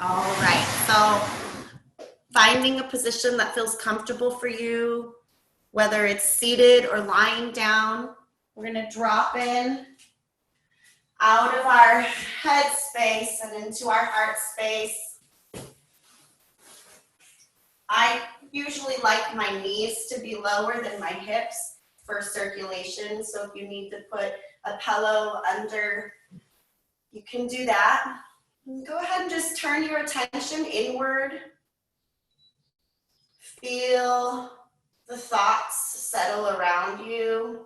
All right, so finding a position that feels comfortable for you, whether it's seated or lying down. We're gonna drop in out of our head space and into our heart space. I usually like my knees to be lower than my hips for circulation, so if you need to put a pillow under, you can do that. Go ahead and just turn your attention inward. Feel the thoughts settle around you.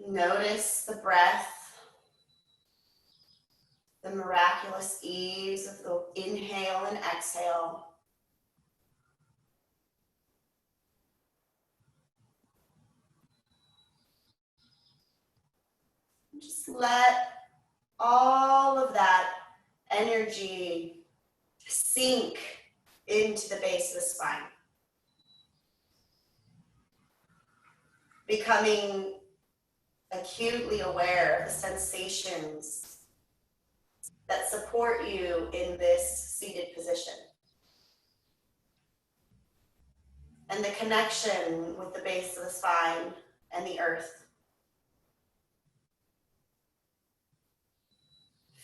Notice the breath, the miraculous ease of the inhale and exhale. Just let all of that energy sink into the base of the spine, becoming acutely aware of the sensations that support you in this seated position and the connection with the base of the spine and the earth.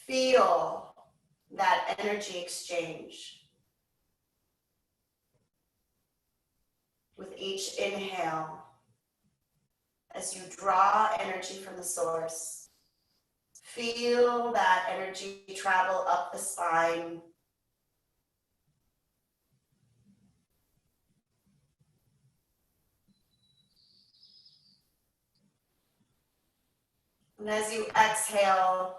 Feel that energy exchange with each inhale as you draw energy from the source. Feel that energy travel up the spine. And as you exhale,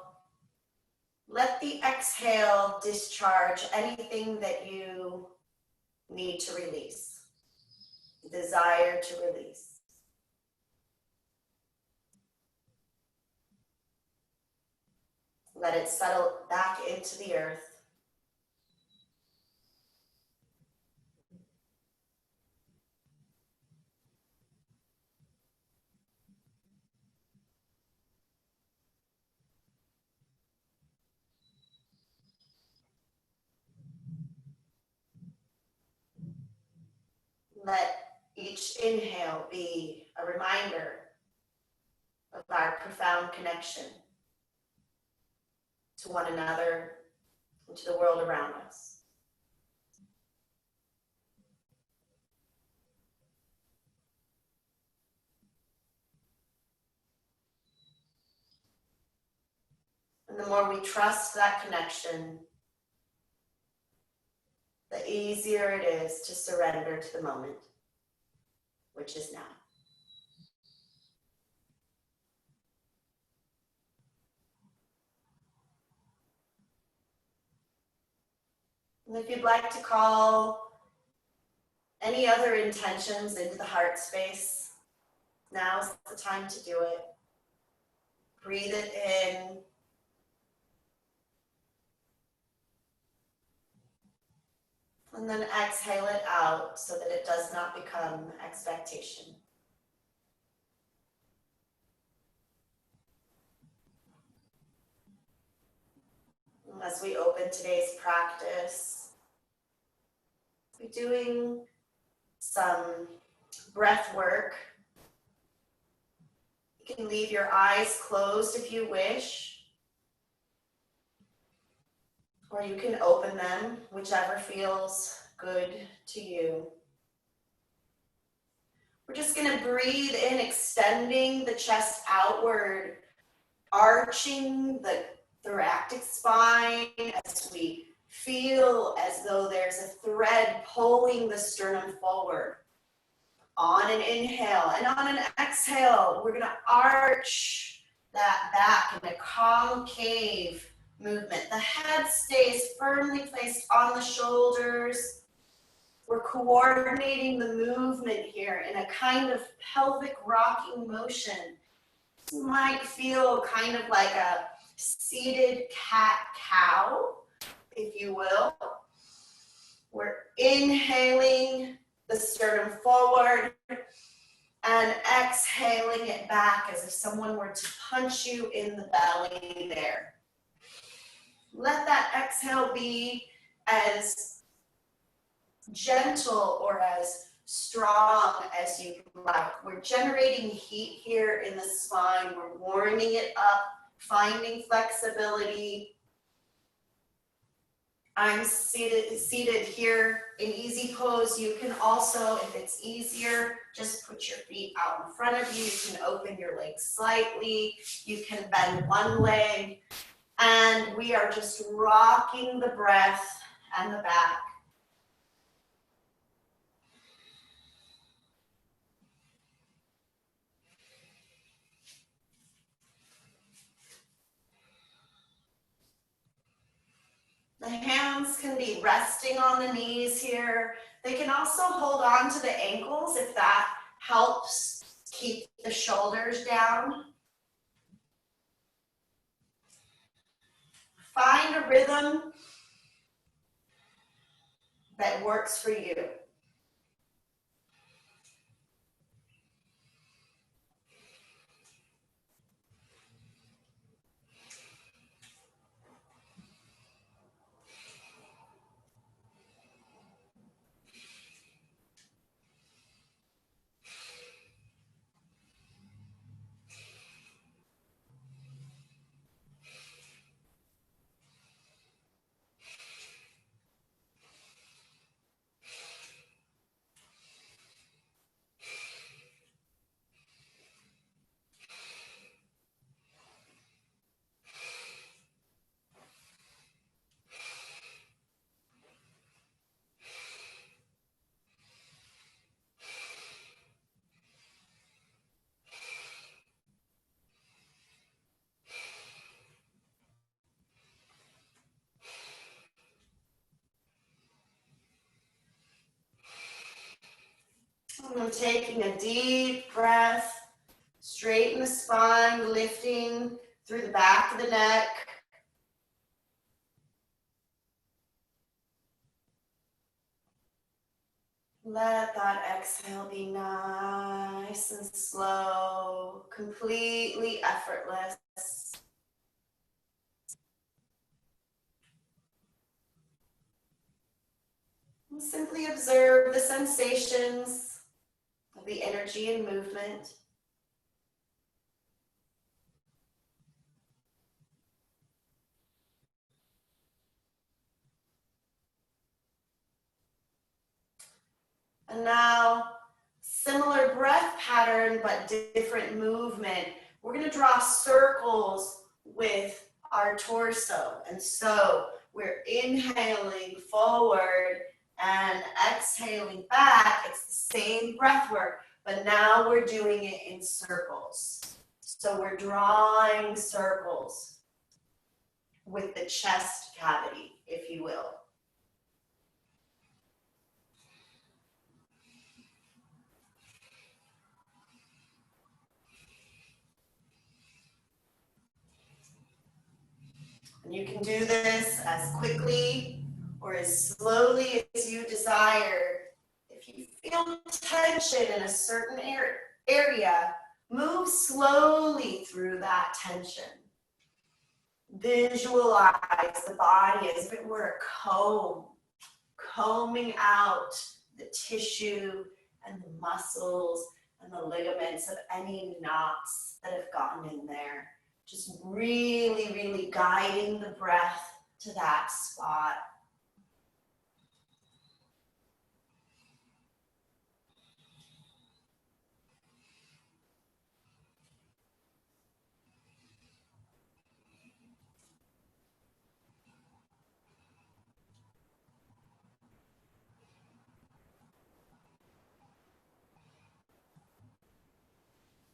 let the exhale discharge anything that you need to release, desire to release. Let it settle back into the earth. Let each inhale be a reminder of our profound connection to one another and to the world around us. And the more we trust that connection, the easier it is to surrender to the moment, which is now. And if you'd like to call any other intentions into the heart space, now's the time to do it. Breathe it in. And then exhale it out so that it does not become expectation. And as we open today's practice, we're doing some breath work. You can leave your eyes closed if you wish, or you can open them, whichever feels good to you. We're just going to breathe in, extending the chest outward, arching the thoracic spine as we feel as though there's a thread pulling the sternum forward. On an inhale and on an exhale, we're going to arch that back in a concave movement. The head stays firmly placed on the shoulders. We're coordinating the movement here in a kind of pelvic rocking motion. This might feel kind of like a seated cat-cow, if you will. We're inhaling the sternum forward and exhaling it back as if someone were to punch you in the belly there. Let that exhale be as gentle or as strong as you like. We're generating heat here in the spine. We're warming it up, finding flexibility. I'm seated here in easy pose. You can also, if it's easier, just put your feet out in front of you. You can open your legs slightly. You can bend one leg. And we are just rocking the breath and the back. The hands can be resting on the knees here. They can also hold on to the ankles if that helps keep the shoulders down. Find a rhythm that works for you. And I'm taking a deep breath, straighten the spine, lifting through the back of the neck. Let that exhale be nice and slow, completely effortless. And simply observe the sensations of the energy and movement. And now, similar breath pattern, but different movement. We're going to draw circles with our torso. And so we're inhaling forward and exhaling back. It's the same breath work, but now we're doing it in circles. So we're drawing circles with the chest cavity, if you will. And you can do this as quickly or as slowly as you desire. If you feel tension in a certain area, move slowly through that tension. Visualize the body as if it were a comb, combing out the tissue and the muscles and the ligaments of any knots that have gotten in there. Just really, really guiding the breath to that spot.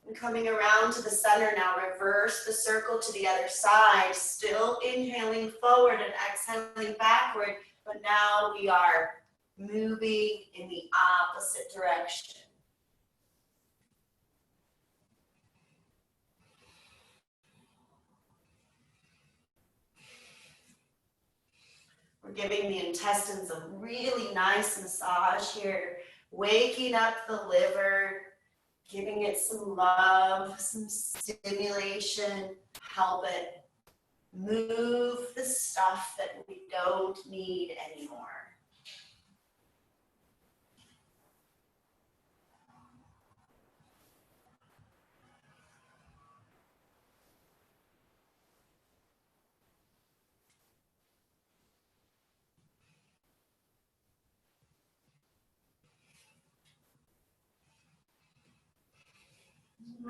And coming around to the center now, reverse the circle to the other side, still inhaling forward and exhaling backward, but now we are moving in the opposite direction. We're giving the intestines a really nice massage here, waking up the liver, giving it some love, some stimulation, help it Move the stuff that we don't need anymore.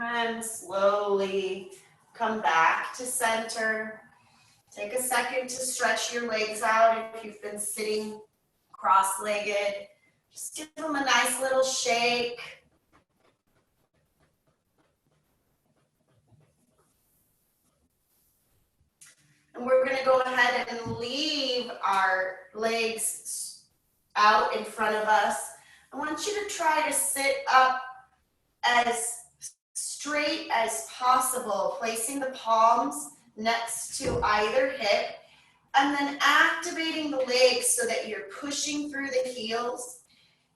And slowly come back to center. Take a second to stretch your legs out if you've been sitting cross-legged. Just give them a nice little shake. And we're going to go ahead and leave our legs out in front of us. I want you to try to sit up as straight as possible, placing the palms next to either hip, and then activating the legs so that you're pushing through the heels.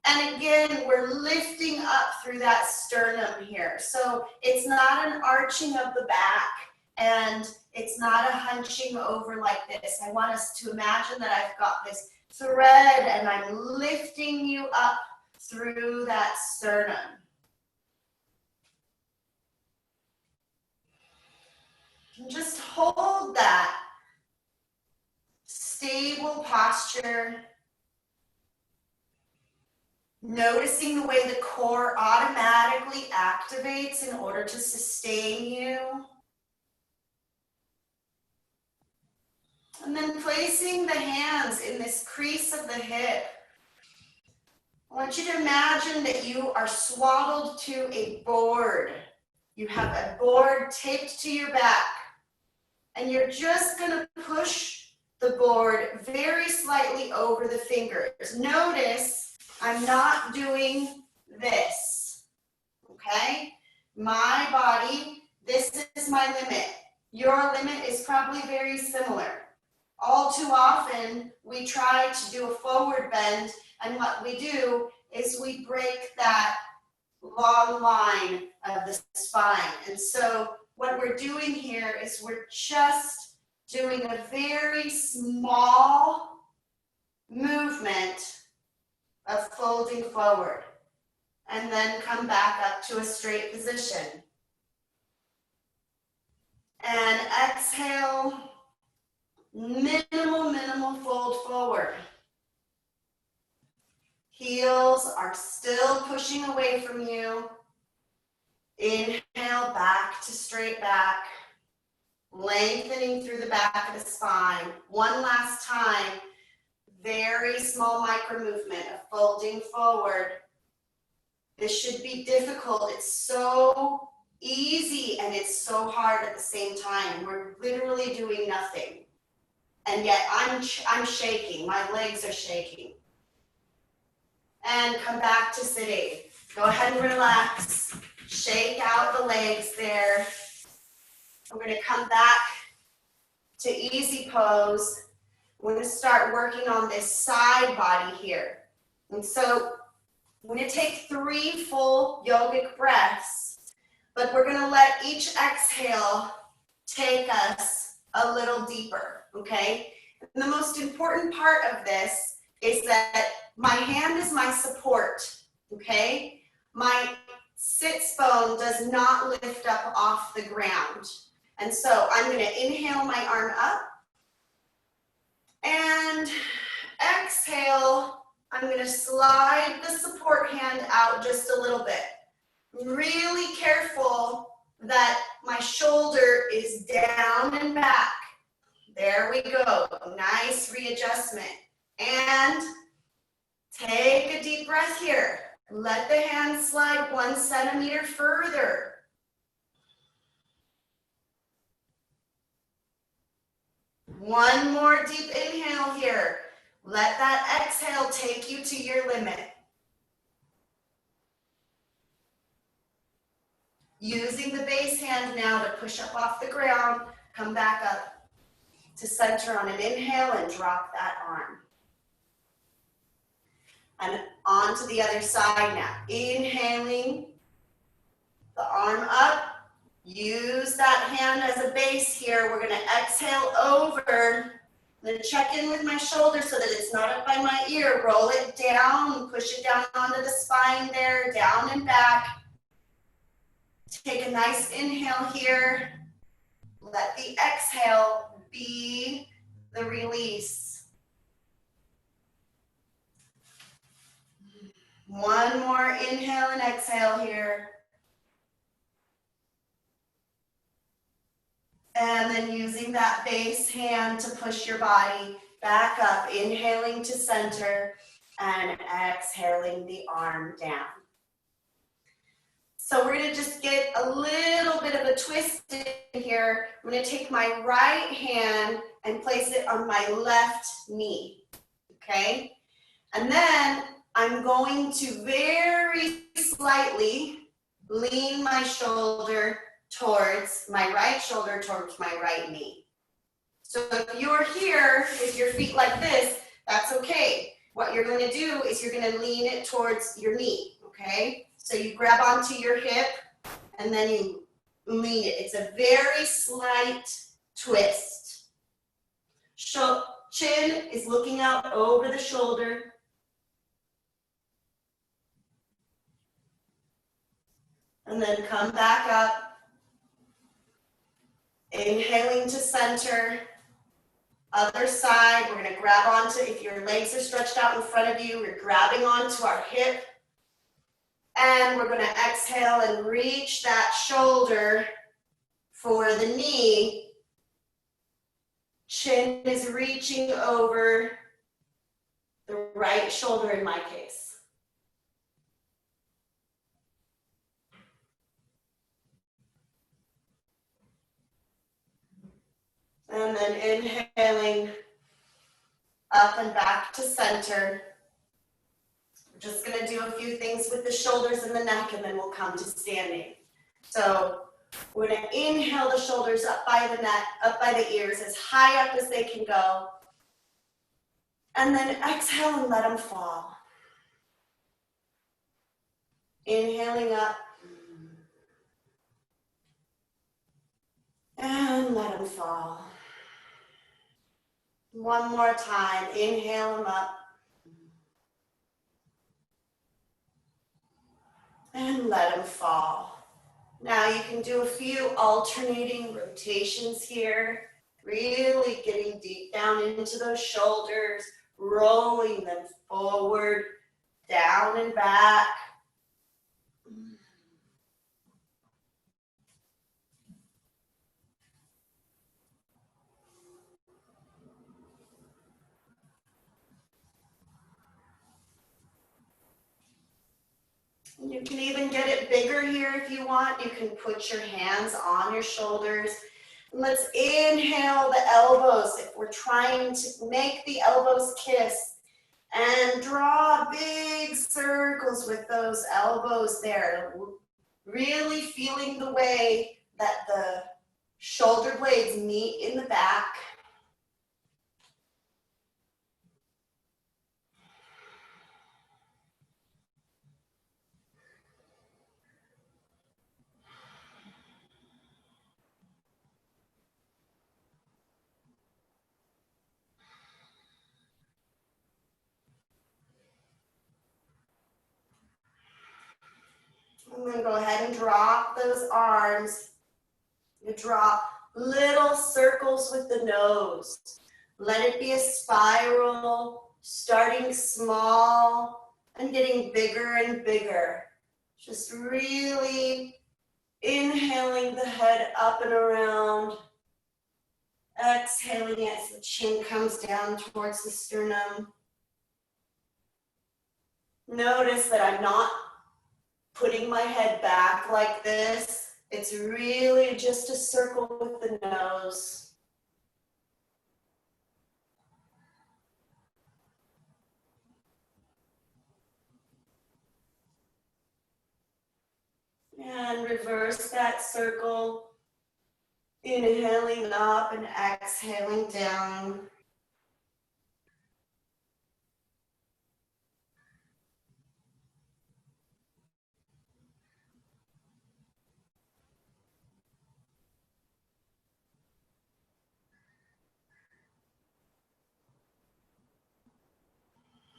And again, we're lifting up through that sternum here. So it's not an arching of the back, and it's not a hunching over like this. I want us to imagine that I've got this thread and I'm lifting you up through that sternum. And just hold that stable posture, noticing the way the core automatically activates in order to sustain you. And then placing the hands in this crease of the hip. I want you to imagine that you are swaddled to a board. You have a board taped to your back, and you're just going to push the board very slightly over the fingers. Notice I'm not doing this, okay? My body, this is my limit. Your limit is probably very similar. All too often, we try to do a forward bend, and what we do is we break that long line of the spine. And so what we're doing here is we're just doing a very small movement of folding forward, and then come back up to a straight position. And exhale, minimal fold forward. Heels are still pushing away from you. Inhale, back to straight back. Lengthening through the back of the spine. One last time. Very small micro movement of folding forward. This should be difficult. It's so easy and it's so hard at the same time. We're literally doing nothing. And yet I'm shaking. My legs are shaking. And come back to sitting. Go ahead and relax. Shake out the legs there. We're going to come back to easy pose. We're going to start working on this side body here. And so we're going to take 3 full yogic breaths, but we're going to let each exhale take us a little deeper, okay? And the most important part of this is that my hand is my support, okay? My sits bone does not lift up off the ground. And so I'm going to inhale my arm up, and exhale, I'm going to slide the support hand out just a little bit. Really careful that my shoulder is down and back. There we go. Nice readjustment. And take a deep breath here. Let the hand slide 1 centimeter further. One more deep inhale here. Let that exhale take you to your limit. Using the base hand now to push up off the ground, come back up to center on an inhale and drop that arm. And on to the other side now. Inhaling, the arm up, Use that hand as a base here. We're gonna exhale over. Then check in with my shoulder so that it's not up by my ear. Roll it down, push it down onto the spine there, down and back. Take a nice inhale here. Let the exhale be the release. One more inhale and exhale here. And then using that base hand to push your body back up, inhaling to center and exhaling the arm down. So we're gonna just get a little bit of a twist in here. I'm gonna take my right hand and place it on my left knee, okay? And then I'm going to very slightly lean my shoulder towards my right shoulder, towards my right knee. So if you're here with your feet like this, that's okay. What you're going to do is you're going to lean it towards your knee, okay? So you grab onto your hip and then you lean it. It's a very slight twist. Chin is looking out over the shoulder. And then come back up. Inhaling to center, other side, we're gonna grab onto, if your legs are stretched out in front of you, we're grabbing onto our hip, and we're gonna exhale and reach that shoulder for the knee. Chin is reaching over the right shoulder in my case. And then inhaling up and back to center. We're just gonna do a few things with the shoulders and the neck, and then we'll come to standing. So we're gonna inhale the shoulders up by the neck, up by the ears, as high up as they can go. And then exhale and let them fall. Inhaling up. And let them fall. One more time, inhale them up. And let them fall. Now you can do a few alternating rotations here, really getting deep down into those shoulders, rolling them forward, down and back. You can even get it bigger here if you want. You can put your hands on your shoulders. Let's inhale the elbows if we're trying to make the elbows kiss. And draw big circles with those elbows there. Really feeling the way that the shoulder blades meet in the back. And then go ahead and drop those arms. You drop little circles with the nose. Let it be a spiral, starting small and getting bigger and bigger. Just really inhaling the head up and around. Exhaling as the chin comes down towards the sternum. Notice that I'm not putting my head back like this. It's really just a circle with the nose. And reverse that circle. Inhaling up and exhaling down.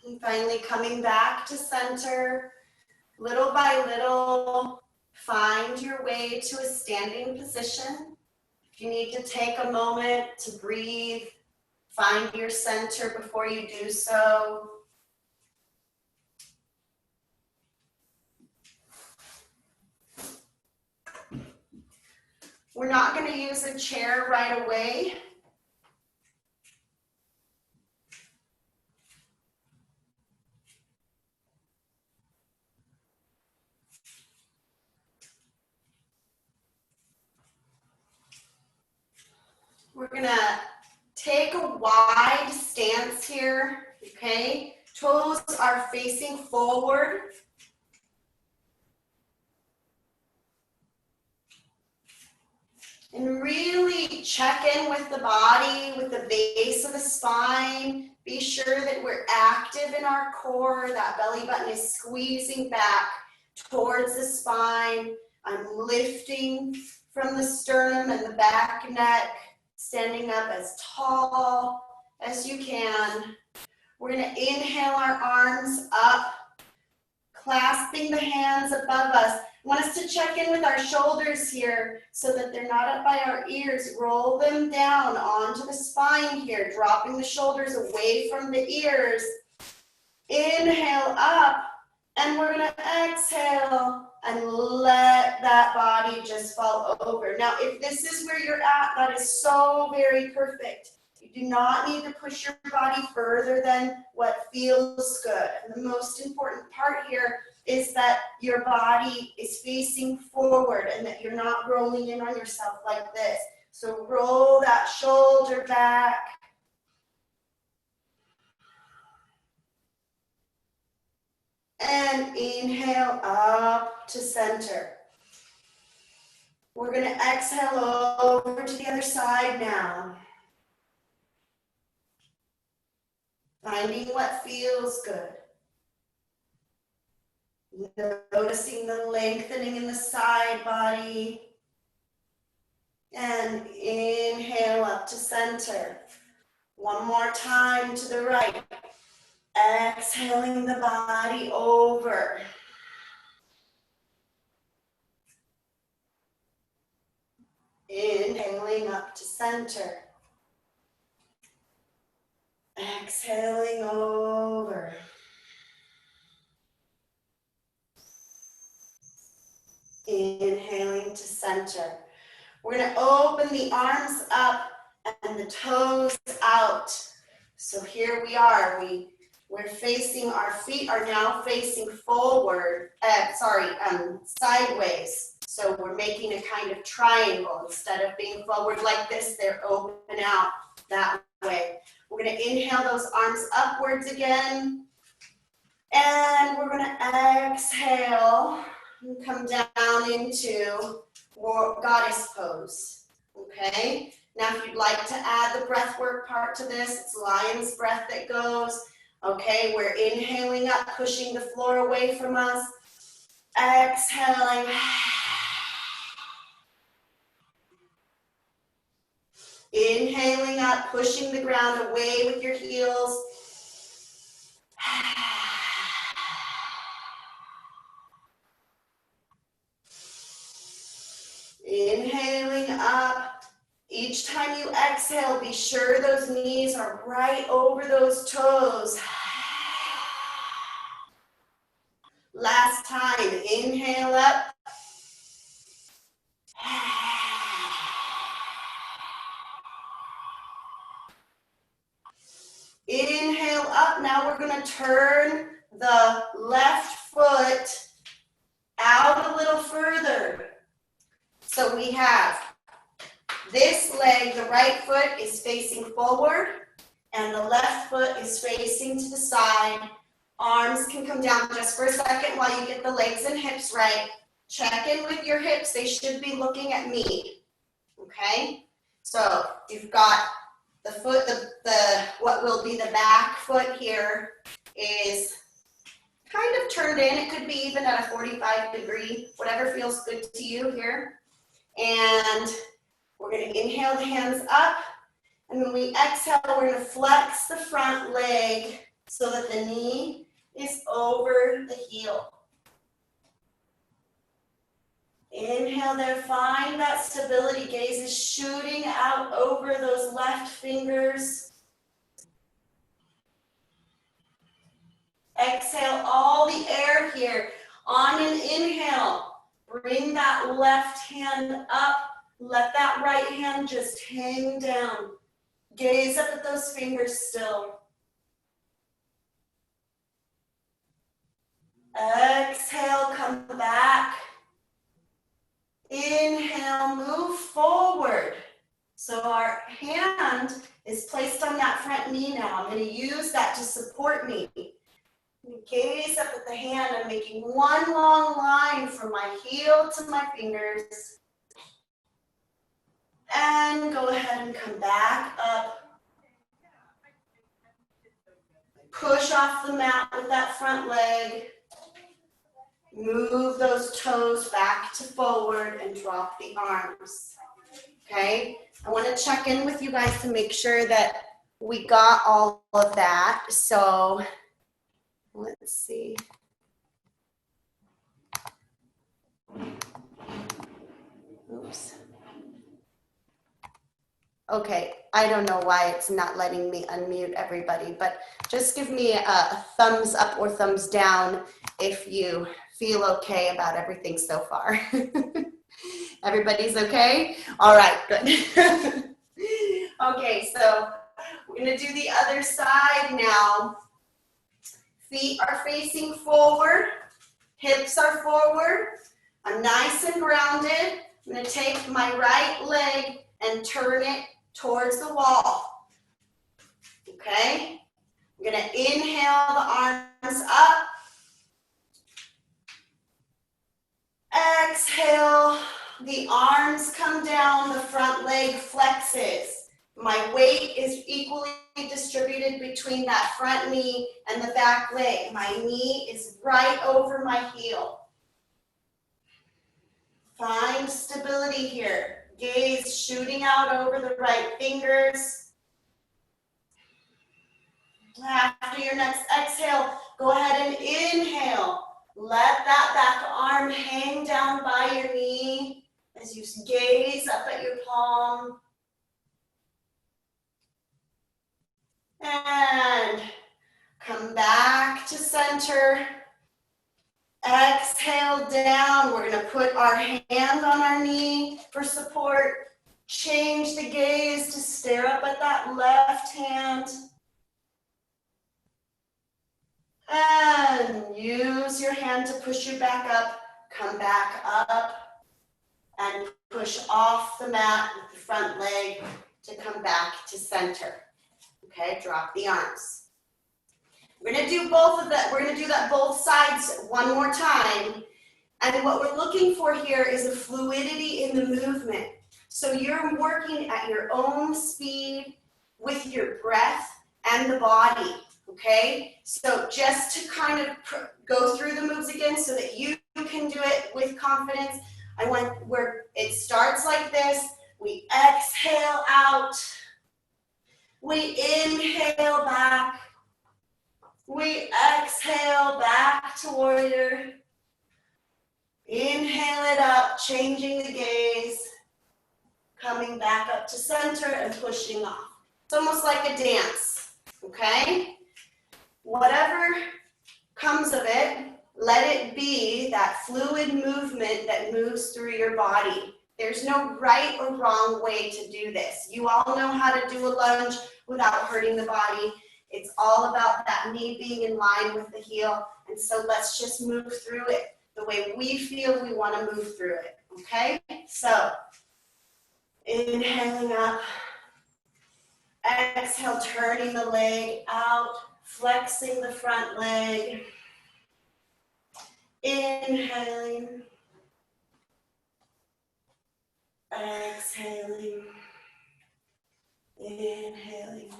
And finally coming back to center, little by little, find your way to a standing position. If you need to take a moment to breathe, find your center before you do so. We're not going to use a chair right away. We're going to take a wide stance here, okay? Toes are facing forward. And really check in with the body, with the base of the spine. Be sure that we're active in our core. That belly button is squeezing back towards the spine. I'm lifting from the sternum and the back neck, standing up as tall as you can. We're going to inhale our arms up, clasping the hands above us. I want us to check in with our shoulders here so that they're not up by our ears. Roll them down onto the spine here, dropping the shoulders away from the ears. Inhale up, and we're going to exhale and let that body just fall over. Now, if this is where you're at, that is so very perfect. You do not need to push your body further than what feels good. And the most important part here is that your body is facing forward and that you're not rolling in on yourself like this. So roll that shoulder back. And inhale up to center. We're going to exhale over to the other side now. Finding what feels good. Noticing the lengthening in the side body. And inhale up to center. One more time to the right. Exhaling the body over. Inhaling up to center. Exhaling over. Inhaling to center. We're going to open the arms up and the toes out. So here we are. We're facing, our feet are now facing forward, sideways. So we're making a kind of triangle. Instead of being forward like this, they're open out that way. We're going to inhale those arms upwards again. And we're going to exhale and come down into goddess pose. Okay? Now, if you'd like to add the breath work part to this, it's lion's breath that goes. Okay, we're inhaling up, pushing the floor away from us. Exhaling. Inhaling up, pushing the ground away with your heels. Inhaling up. Each time you exhale, be sure those knees are right over those toes. Last time, inhale up. Inhale up. Now we're going to turn the left foot out a little further. So we have this leg, the right foot is facing forward, and the left foot is facing to the side. Arms can come down just for a second while you get the legs and hips right. Check in with your hips. They should be looking at me. Okay? So you've got the foot, what will be the back foot here is kind of turned in. It could be even at a 45 degree, whatever feels good to you here. And we're going to inhale the hands up. And when we exhale, we're going to flex the front leg so that the knee is over the heel. Inhale there, find that stability. Gaze is shooting out over those left fingers. Exhale all the air here. On an inhale, bring that left hand up. Let that right hand just hang down. Gaze up at those fingers still. Exhale, come back. Inhale, move forward. So our hand is placed on that front knee now. I'm going to use that to support me. Gaze up at the hand. I'm making one long line from my heel to my fingers. And go ahead and come back up. Push off the mat with that front leg. Move those toes back to forward and drop the arms. Okay? I want to check in with you guys to make sure that we got all of that. So let's see. Oops. Okay, I don't know why it's not letting me unmute everybody, but just give me a thumbs up or thumbs down if you feel okay about everything so far. Everybody's okay? All right, good. Okay, so we're gonna do the other side now. Feet are facing forward, hips are forward. I'm nice and grounded. I'm gonna take my right leg and turn it towards the wall. Okay? I'm gonna inhale the arms up. Exhale, the arms come down, the front leg flexes. My weight is equally distributed between that front knee and the back leg. My knee is right over my heel. Find stability here. Gaze shooting out over the right fingers. After your next exhale, go ahead and inhale. Let that back arm hang down by your knee as you gaze up at your palm. And come back to center. Exhale down. We're going to put our hand on our knee for support. Change the gaze to stare up at that left hand. And use your hand to push you back up. Come back up and push off the mat with the front leg to come back to center. Okay, drop the arms. We're going to do both of that. We're going to do that both sides one more time. And what we're looking for here is a fluidity in the movement. So you're working at your own speed with your breath and the body. Okay, so just to kind of go through the moves again so that you can do it with confidence. I want where it starts like this. We exhale out. We inhale back. We exhale back to warrior. Inhale it up, changing the gaze. Coming back up to center and pushing off. It's almost like a dance, okay? Whatever comes of it, let it be that fluid movement that moves through your body. There's no right or wrong way to do this. You all know how to do a lunge without hurting the body. It's all about that knee being in line with the heel. And so let's just move through it the way we feel we want to move through it, okay? So, inhaling up. Exhale, turning the leg out. Flexing the front leg. Inhaling. Exhaling. Inhaling.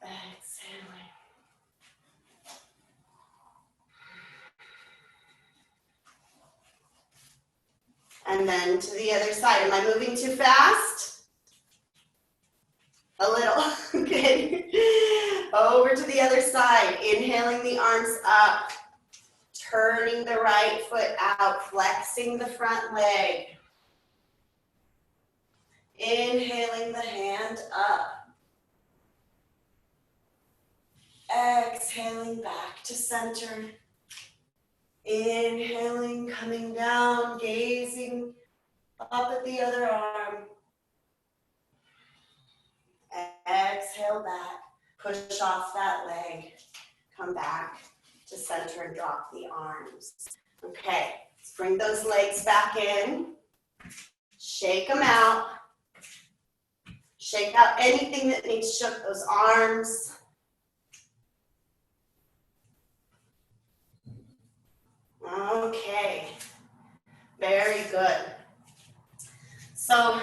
Exhaling. And then to the other side. Am I moving too fast? A little, okay. over to the other side, inhaling the arms up, turning the right foot out, flexing the front leg. Inhaling the hand up. Exhaling back to center. Inhaling, coming down, gazing up at the other arm. Exhale back, push off that leg. Come back to center and drop the arms. Okay, let's bring those legs back in. Shake them out. Shake out anything that needs shook, those arms. Okay, very good. So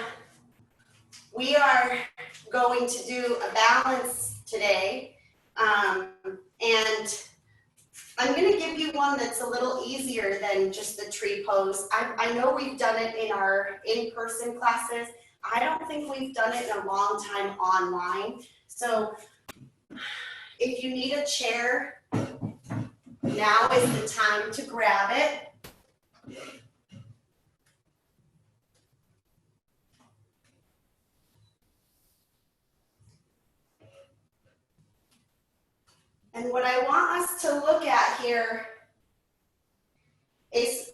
we are going to do a balance today, and I'm going to give you one that's a little easier than just the tree pose. I know we've done it in our in-person classes. I don't think we've done it in a long time online. So if you need a chair, now is the time to grab it. And what I want us to look at here is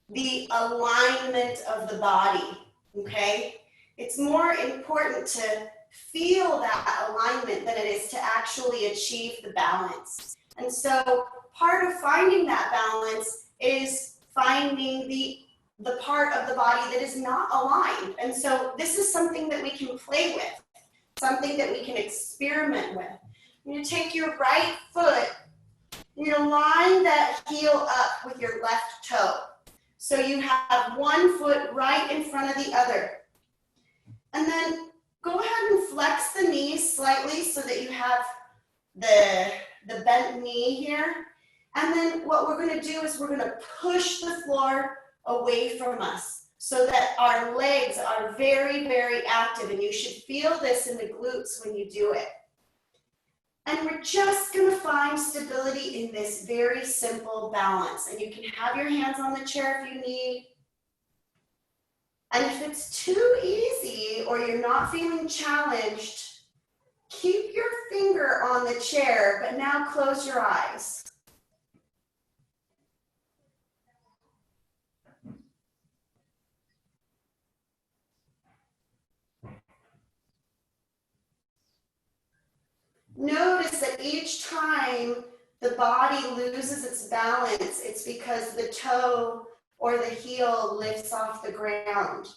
the alignment of the body, okay? It's more important to feel that alignment than it is to actually achieve the balance. And so part of finding that balance is finding the part of the body that is not aligned. And so this is something that we can play with, something that we can experiment with. You're going to take your right foot, you're going to line that heel up with your left toe. So you have one foot right in front of the other. And then go ahead and flex the knees slightly so that you have the bent knee here. And then what we're going to do is we're going to push the floor away from us so that our legs are very, very active. And you should feel this in the glutes when you do it. And we're just going to find stability in this very simple balance. And you can have your hands on the chair if you need. And if it's too easy or you're not feeling challenged, keep your finger on the chair, but now close your eyes. Notice that each time the body loses its balance, it's because the toe or the heel lifts off the ground.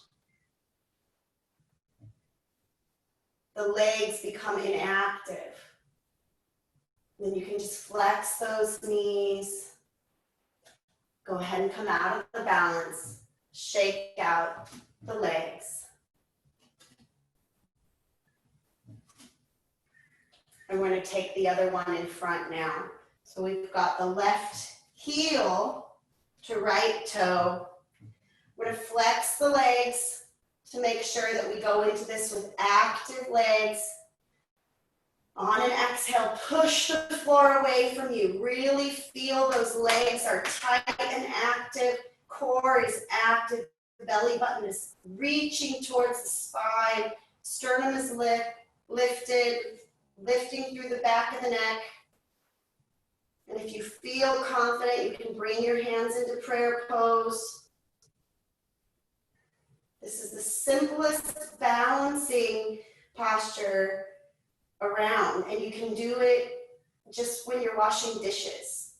The legs become inactive. Then you can just flex those knees. Go ahead and come out of the balance. Shake out the legs. And we're going to take the other one in front now. So we've got the left heel to right toe. We're going to flex the legs to make sure that we go into this with active legs. On an exhale, push the floor away from you. Really feel those legs are tight and active. Core is active. The belly button is reaching towards the spine. Sternum is lifted. Lifting through the back of the neck. And if you feel confident, you can bring your hands into prayer pose. This is the simplest balancing posture around, and you can do it just when you're washing dishes.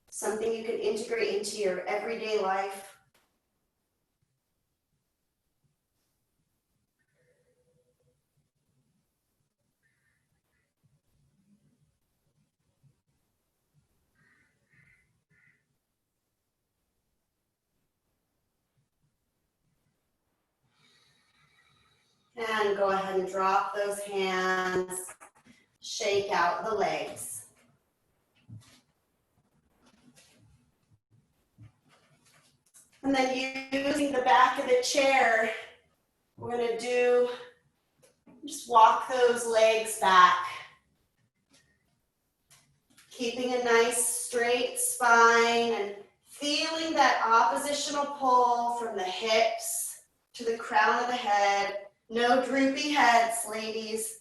Something you can integrate into your everyday life. And go ahead and drop those hands, shake out the legs. And then using the back of the chair, we're going to just walk those legs back. Keeping a nice straight spine and feeling that oppositional pull from the hips to the crown of the head. No droopy heads, ladies.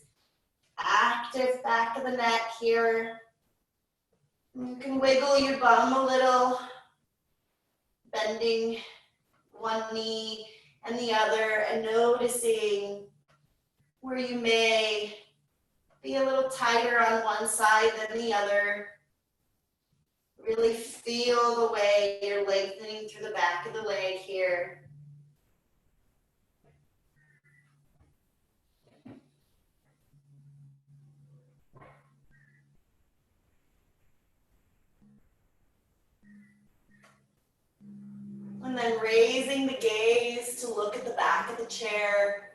Active back of the neck here. You can wiggle your bum a little, bending one knee and the other and noticing where you may be a little tighter on one side than the other. Really feel the way you're lengthening through the back of the leg here. And then raising the gaze to look at the back of the chair.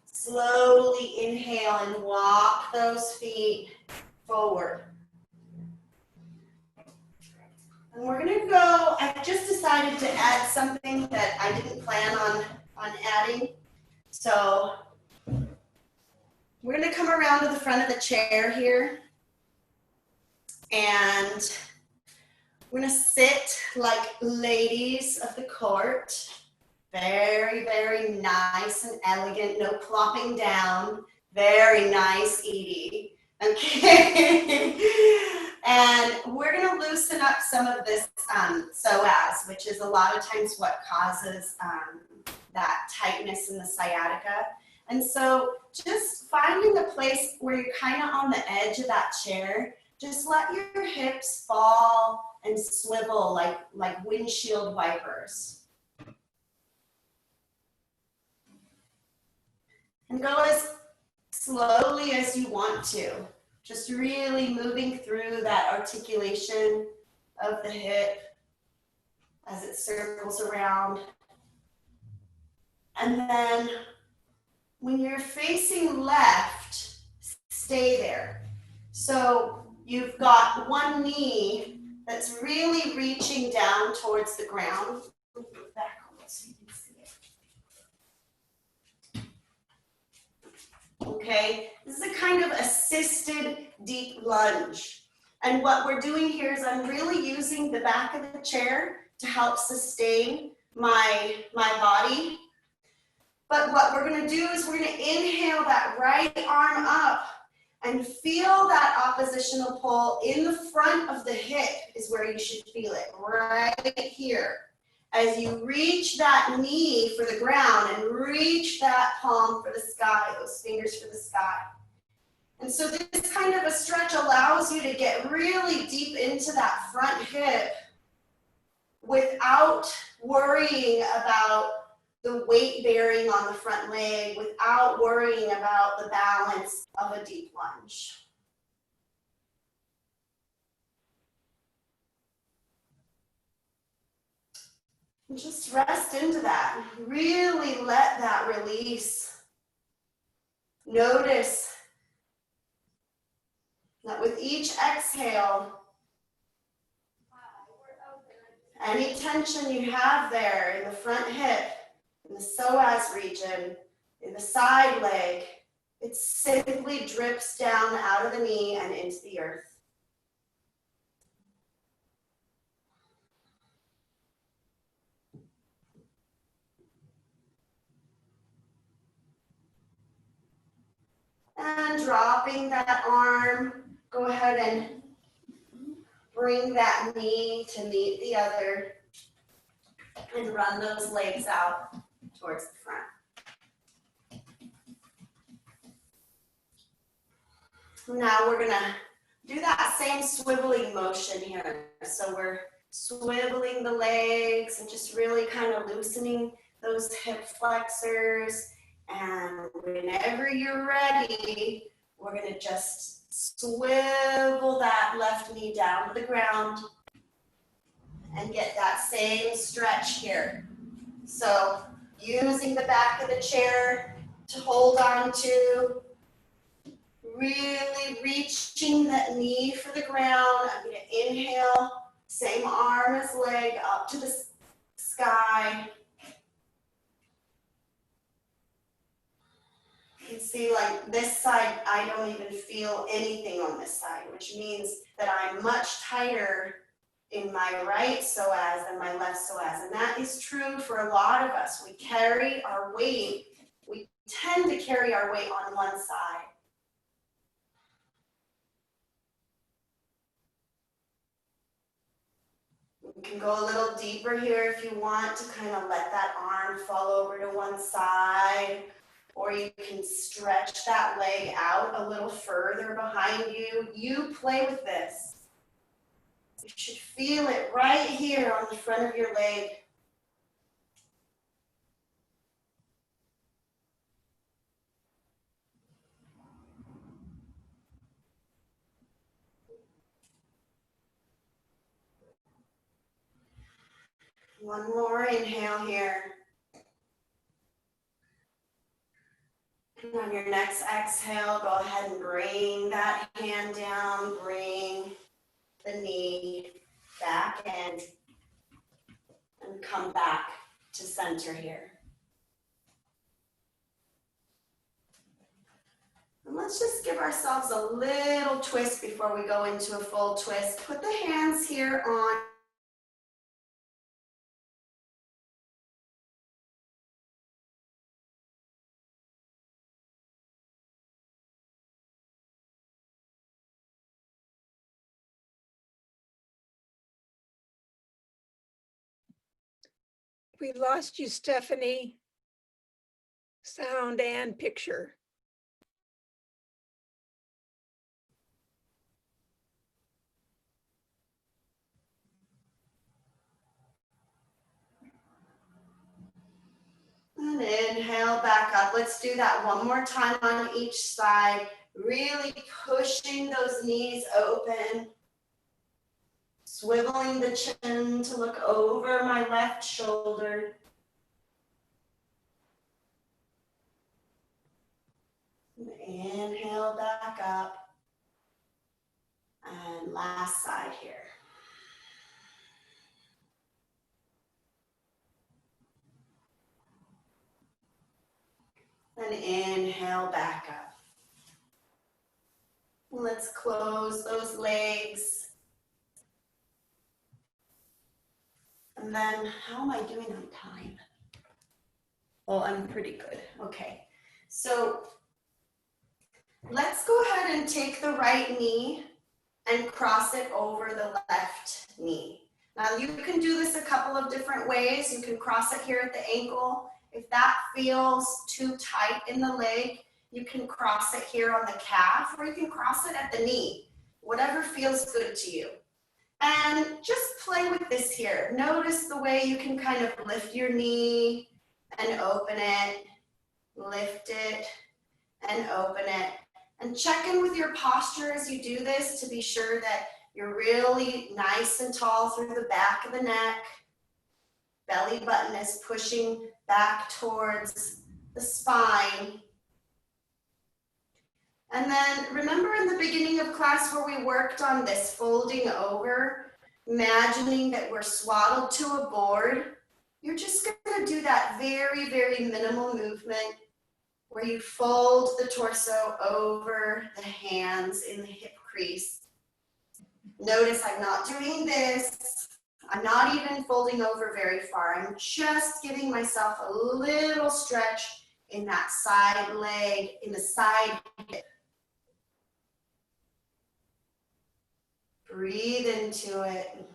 Slowly inhale and walk those feet forward. And we're gonna go, I just decided to add something that I didn't plan on adding. So we're gonna come around to the front of the chair here. And we're gonna sit like ladies of the court. Very, very nice and elegant, no plopping down. Very nice, Edie. Okay. And we're gonna loosen up some of this psoas, which is a lot of times what causes that tightness in the sciatica. And so just finding a place where you're kind of on the edge of that chair, just let your hips fall and swivel like windshield wipers. And go as slowly as you want to. Just really moving through that articulation of the hip as it circles around. And then when you're facing left, stay there. So you've got one knee that's really reaching down towards the ground. Back so you can see it. Okay, this is a kind of assisted deep lunge. And what we're doing here is I'm really using the back of the chair to help sustain my body. But what we're gonna do is we're gonna inhale that right arm up and feel that oppositional pull in the front of the hip is where you should feel it, right here. As you reach that knee for the ground and reach that palm for the sky, those fingers for the sky. And so this kind of a stretch allows you to get really deep into that front hip without worrying about the weight bearing on the front leg, without worrying about the balance of a deep lunge. And just rest into that. Really let that release. Notice that with each exhale, any tension you have there in the front hip, in the psoas region, in the side leg, it simply drips down out of the knee and into the earth. And dropping that arm, go ahead and bring that knee to meet the other and run those legs out towards the front. Now we're gonna do that same swiveling motion here. So we're swiveling the legs and just really kind of loosening those hip flexors. And whenever you're ready, we're gonna just swivel that left knee down to the ground and get that same stretch here. So using the back of the chair to hold on to, really reaching that knee for the ground. I'm gonna inhale, same arm as leg up to the sky. can see like this side, I don't even feel anything on this side, which means that I'm much tighter in my right psoas than my left psoas. And that is true for a lot of us. We carry our weight, we tend to carry our weight on one side. You can go a little deeper here if you want to kind of let that arm fall over to one side, or you can stretch that leg out a little further behind you. You play with this. You should feel it right here on the front of your leg. One more inhale here. And on your next exhale, go ahead and bring that hand down, bring the knee back in, and come back to center here. And let's just give ourselves a little twist before we go into a full twist. Put the hands here on We lost you, Stephanie. Sound and picture. and inhale back up. Let's do that one more time on each side. Really pushing those knees open. Swiveling the chin to look over my left shoulder. Inhale back up. And last side here. And inhale back up. Let's close those legs. And then, how am I doing on time? Oh, I'm pretty good. Okay. So let's go ahead and take the right knee and cross it over the left knee. Now you can do this a couple of different ways. You can cross it here at the ankle. If that feels too tight in the leg, you can cross it here on the calf, or you can cross it at the knee, whatever feels good to you. And just play with this here. Notice the way you can kind of lift your knee and open it, lift it and open it. And check in with your posture as you do this to be sure that you're really nice and tall through the back of the neck. Belly button is pushing back towards the spine. And then remember in the beginning of class where we worked on this folding over, imagining that we're swaddled to a board. You're just going to do that very, very minimal movement where you fold the torso over the hands in the hip crease. Notice I'm not doing this. I'm not even folding over very far. I'm just giving myself a little stretch in that side leg, in the side hip. Breathe into it.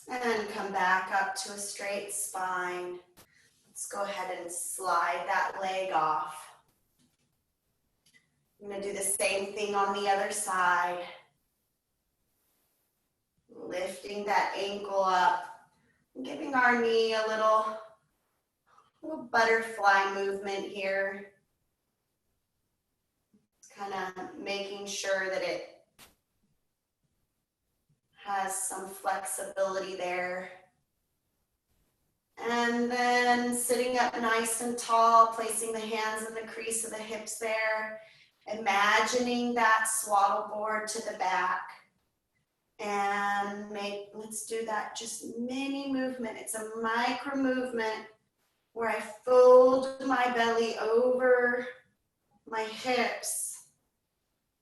And come back up to a straight spine. Let's go ahead and slide that leg off. I'm going to do the same thing on the other side. Lifting that ankle up. Giving our knee a little butterfly movement here. Just kind of making sure that it has some flexibility there. And then sitting up nice and tall, placing the hands in the crease of the hips there. Imagining that swaddle board to the back. And let's do that just mini movement. It's a micro movement where I fold my belly over my hips,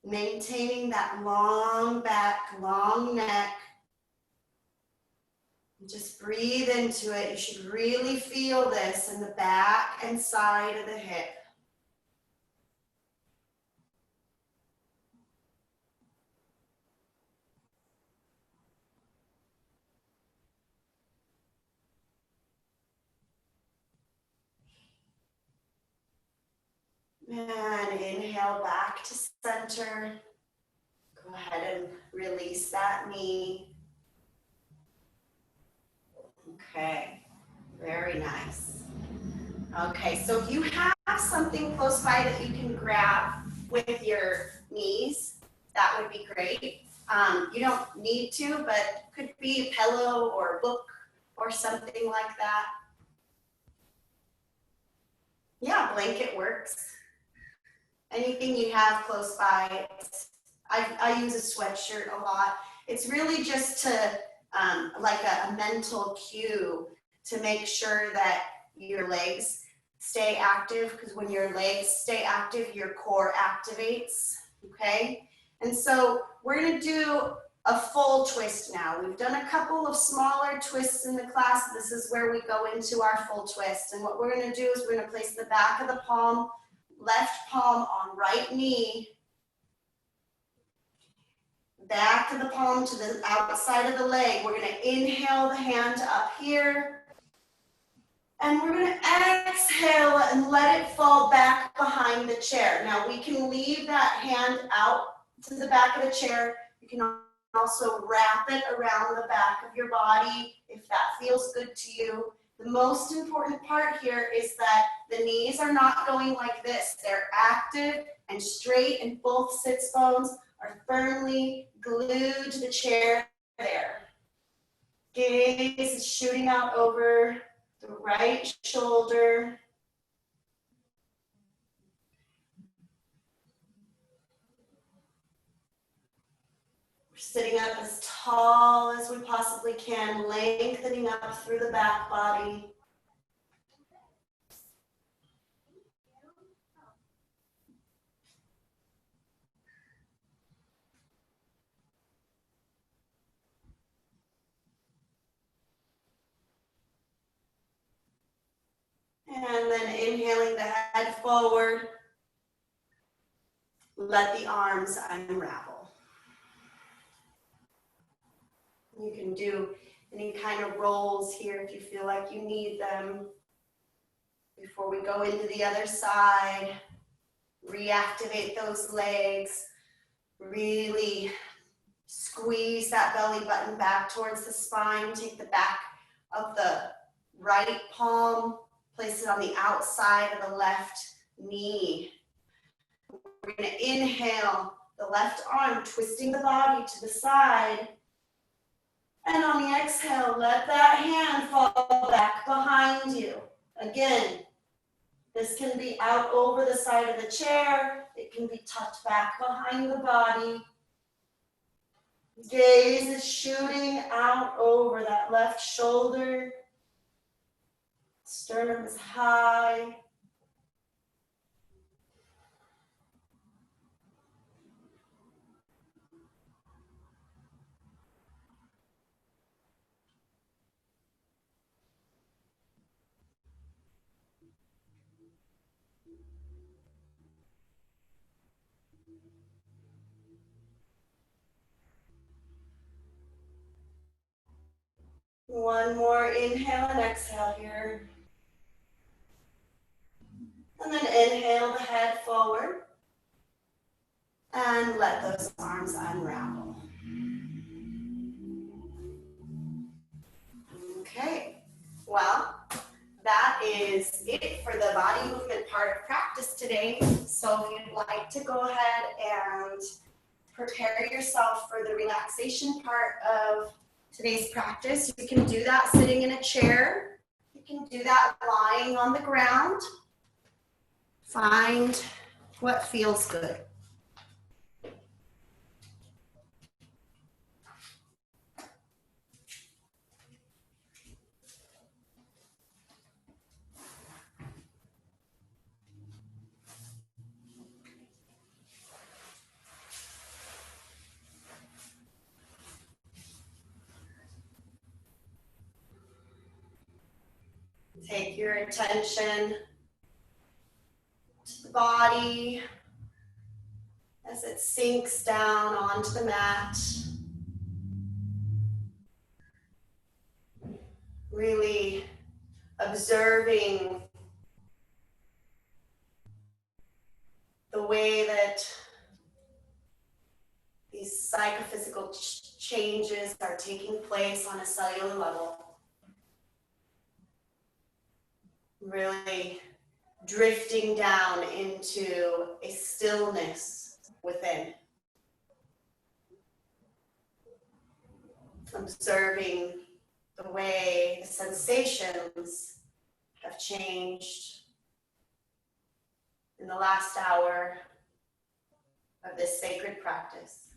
maintaining that long back, long neck. Just breathe into it. You should really feel this in the back and side of the hip. And inhale back to center. Go ahead and release that knee. Okay, very nice. Okay, so if you have something close by that you can grab with your knees, that would be great. You don't need to, but could be a pillow or a book or something like that. Yeah, blanket works. Anything you have close by. I use a sweatshirt a lot. It's really just to, like a mental cue to make sure that your legs stay active, because when your legs stay active, your core activates, okay? And so we're gonna do a full twist now. We've done a couple of smaller twists in the class. This is where we go into our full twist. And what we're gonna do is we're gonna place the back of the palm, left palm on right knee, back of the palm to the outside of the leg. We're gonna inhale the hand up here. And we're gonna exhale and let it fall back behind the chair. Now we can leave that hand out to the back of the chair. You can also wrap it around the back of your body if that feels good to you. The most important part here is that the knees are not going like this. They're active and straight, and both sits bones are firmly glued to the chair there. Gaze is shooting out over the right shoulder. We're sitting up as tall as we possibly can, lengthening up through the back body. And then inhaling the head forward, let the arms unravel. You can do any kind of rolls here if you feel like you need them. Before we go into the other side, reactivate those legs, really squeeze that belly button back towards the spine. Take the back of the right palm, place it on the outside of the left knee. We're going to inhale the left arm, twisting the body to the side. And on the exhale, let that hand fall back behind you. Again, this can be out over the side of the chair. It can be tucked back behind the body. Gaze is shooting out over that left shoulder. Sternum is high. One more inhale and exhale here. And then inhale the head forward. And let those arms unravel. Okay, well, that is it for the body movement part of practice today. So if you'd like to go ahead and prepare yourself for the relaxation part of today's practice, you can do that sitting in a chair. You can do that lying on the ground. Find what feels good. Take your attention to the body as it sinks down onto the mat. Really observing the way that these psychophysical changes are taking place on a cellular level. Really drifting down into a stillness within. Observing the way the sensations have changed in the last hour of this sacred practice.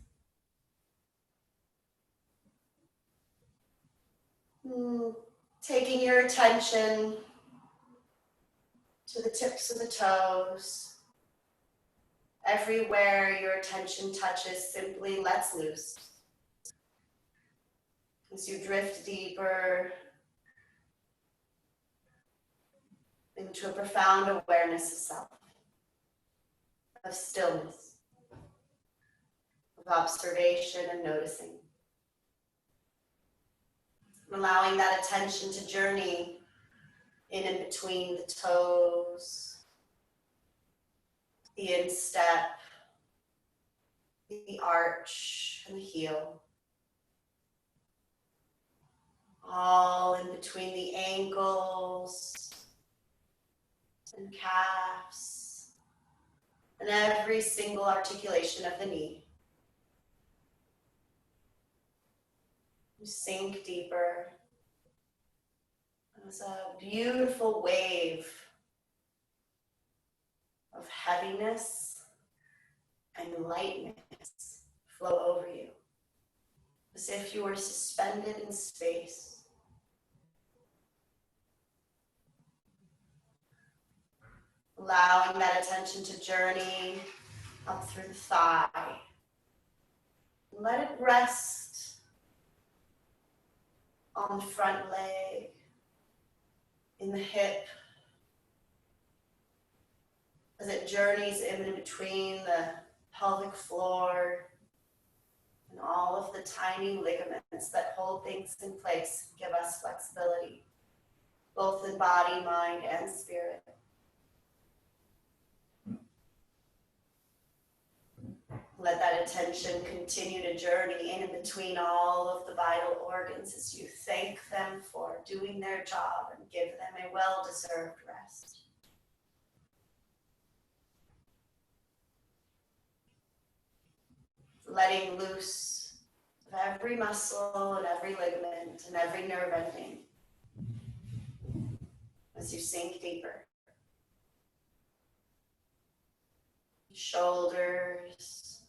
Taking your attention to the tips of the toes. Everywhere your attention touches, simply lets loose. As you drift deeper into a profound awareness of self, of stillness, of observation and noticing. Allowing that attention to journey in and between the toes, the instep, the arch, and the heel. All in between the ankles and calves, and every single articulation of the knee. You sink deeper. There's a beautiful wave of heaviness and lightness flow over you, as if you were suspended in space. Allowing that attention to journey up through the thigh. Let it rest on the front leg, in the hip, as it journeys in between the pelvic floor and all of the tiny ligaments that hold things in place, give us flexibility, both in body, mind, and spirit. Let that attention continue to journey in and between all of the vital organs as you thank them for doing their job and give them a well-deserved rest. Letting loose of every muscle and every ligament and every nerve ending as you sink deeper. Shoulders,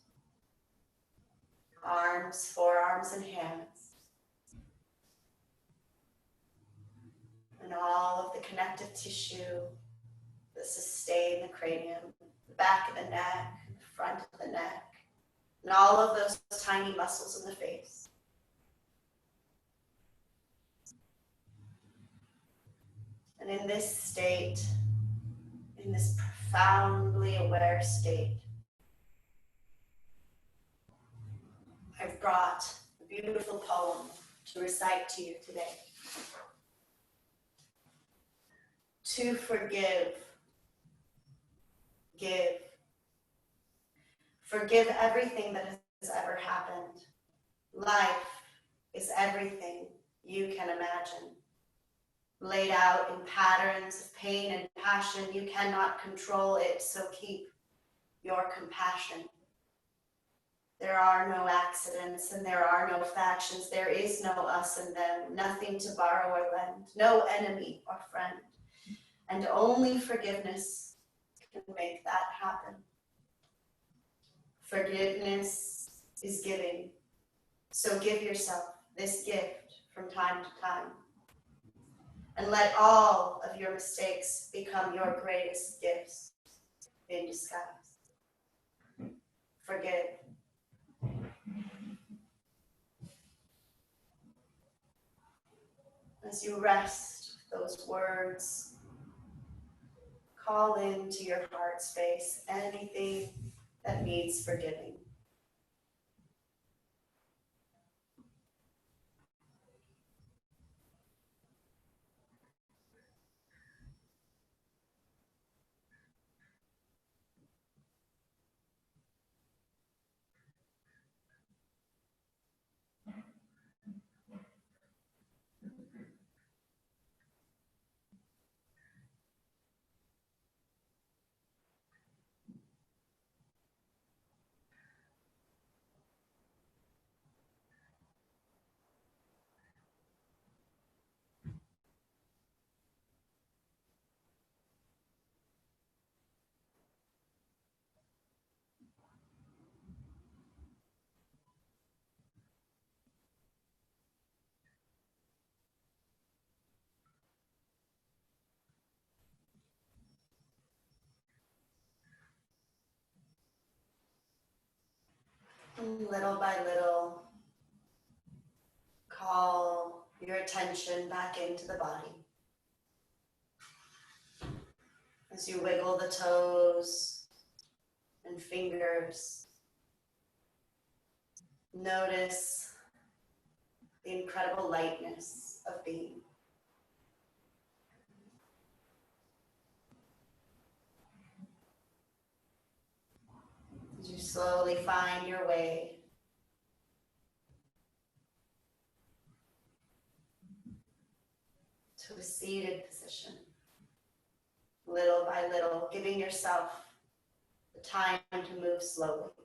arms, forearms, and hands. And all of the connective tissue that sustain the cranium, the back of the neck, the front of the neck, and all of those tiny muscles in the face. And in this state, in this profoundly aware state, I've brought a beautiful poem to recite to you today. To forgive, give. Forgive everything that has ever happened. Life is everything you can imagine. Laid out in patterns of pain and passion, you cannot control it, so keep your compassion. There are no accidents and there are no factions. There is no us and them, nothing to borrow or lend, no enemy or friend. And only forgiveness can make that happen. Forgiveness is giving. So give yourself this gift from time to time. And let all of your mistakes become your greatest gifts in disguise. Forgive. As you rest those words. Call into your heart space anything that needs forgiving. And little by little, call your attention back into the body. As you wiggle the toes and fingers, notice the incredible lightness of being. As you slowly find your way to a seated position, little by little, giving yourself the time to move slowly.